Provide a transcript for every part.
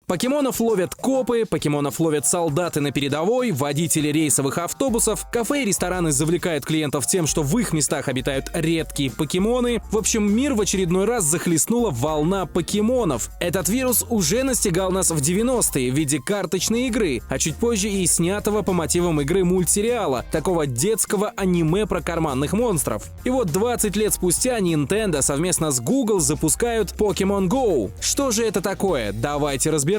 Покемонов ловят копы, покемонов ловят солдаты на передовой, водители рейсовых автобусов, кафе и рестораны завлекают клиентов тем, что в их местах обитают редкие покемоны. В общем, мир в очередной раз захлестнула волна покемонов. Этот вирус уже настигал нас в 90-е в виде карточной игры, а чуть позже и снятого по мотивам игры мультсериала, такого детского аниме про карманных монстров. И вот 20 лет спустя Nintendo совместно с Google запускают Pokemon Go. Что же это такое? Давайте разбираться.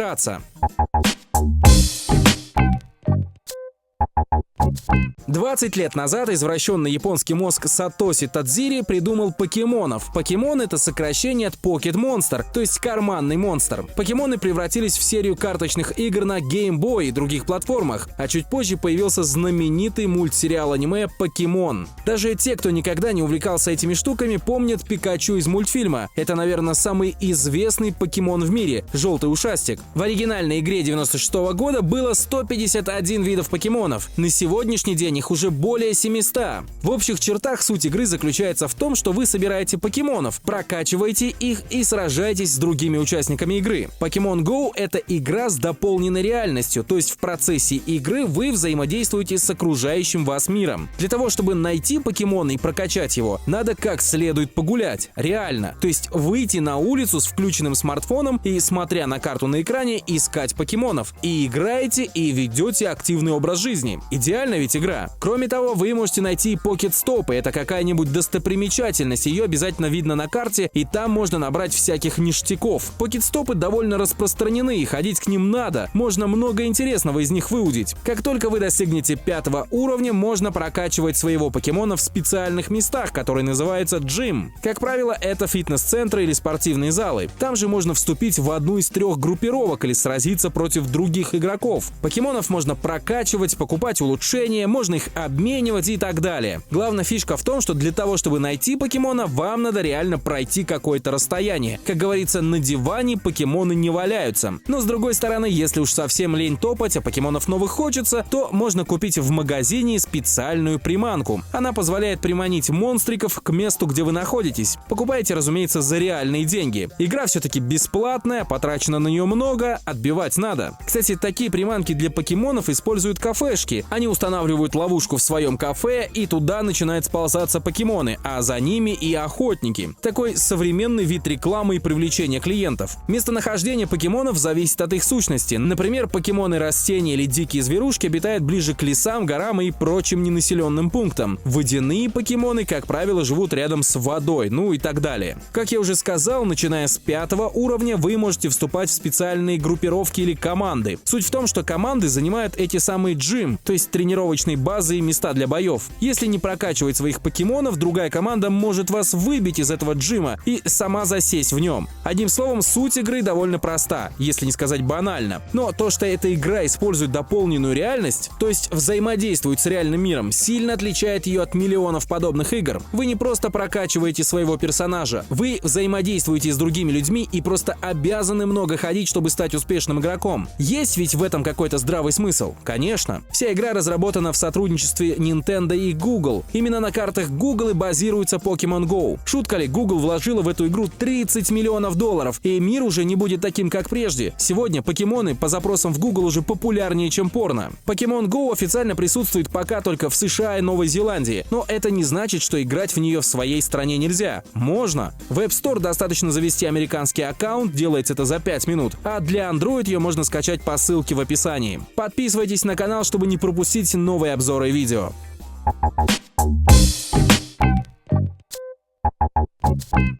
20 лет назад извращенный японский мозг Сатоси Тадзири придумал покемонов. Покемон — это сокращение от Pocket Monster, то есть карманный монстр. Покемоны превратились в серию карточных игр на Game Boy и других платформах, а чуть позже появился знаменитый мультсериал аниме «Покемон». Даже те, кто никогда не увлекался этими штуками, помнят Пикачу из мультфильма. Это, наверное, самый известный покемон в мире — желтый ушастик. В оригинальной игре 96 года было 151 видов покемонов. На сегодняшний день их уже более 700. В общих чертах суть игры заключается в том, что вы собираете покемонов, прокачиваете их и сражаетесь с другими участниками игры. Pokemon Go — это игра с дополненной реальностью, то есть в процессе игры вы взаимодействуете с окружающим вас миром. Для того, чтобы найти покемона и прокачать его, надо как следует погулять, реально. То есть выйти на улицу с включенным смартфоном и, смотря на карту на экране, искать покемонов. И играете, и ведете активный образ жизни. Идеально ведь игра? Кроме того, вы можете найти покет-стопы. Это какая-нибудь достопримечательность. Ее обязательно видно на карте, и там можно набрать всяких ништяков. Покет-стопы довольно распространены, и ходить к ним надо. Можно много интересного из них выудить. Как только вы достигнете 5 уровня, можно прокачивать своего покемона в специальных местах, которые называются джим. Как правило, это фитнес-центры или спортивные залы. Там же можно вступить в одну из 3 группировок или сразиться против других игроков. Покемонов можно прокачивать, покупать улучшения, можно их обменивать и так далее. Главная фишка в том, что для того, чтобы найти покемона, вам надо реально пройти какое-то расстояние. Как говорится, на диване покемоны не валяются. Но с другой стороны, если уж совсем лень топать, а покемонов новых хочется, то можно купить в магазине специальную приманку. Она позволяет приманить монстриков к месту, где вы находитесь. Покупаете, разумеется, за реальные деньги. Игра все-таки бесплатная, потрачено на нее много, отбивать надо. Кстати, такие приманки для покемонов используют кафешки. Они устанавливают ловушку в своем кафе, и туда начинают сползаться покемоны, а за ними и охотники. Такой современный вид рекламы и привлечения клиентов. Местонахождение покемонов зависит от их сущности. Например, покемоны растения или дикие зверушки обитают ближе к лесам, горам и прочим ненаселенным пунктам. Водяные покемоны, как правило, живут рядом с водой, ну и так далее. Как я уже сказал, начиная с 5 уровня вы можете вступать в специальные группировки или команды. Суть в том, что команды занимают эти самые джим, то есть тренировочные базы и места для боев. Если не прокачивать своих покемонов, другая команда может вас выбить из этого джима и сама засесть в нем. Одним словом, суть игры довольно проста, если не сказать банально. Но то, что эта игра использует дополненную реальность, то есть взаимодействует с реальным миром, сильно отличает ее от миллионов подобных игр. Вы не просто прокачиваете своего персонажа, вы взаимодействуете с другими людьми и просто обязаны много ходить, чтобы стать успешным игроком. Есть ведь в этом какой-то здравый смысл? Конечно. Вся игра разработана в сотрудничестве Nintendo и Google. Именно на картах Google и базируется Pokemon Go. Шутка ли, Google вложила в эту игру $30 миллионов, и мир уже не будет таким, как прежде. Сегодня покемоны по запросам в Google уже популярнее, чем порно. Pokemon Go официально присутствует пока только в США и Новой Зеландии, но это не значит, что играть в нее в своей стране нельзя. Можно. В App Store достаточно завести американский аккаунт, делается это за 5 минут, а для Android ее можно скачать по ссылке в описании. Подписывайтесь на канал, чтобы не пропустить новые обзоры и видео.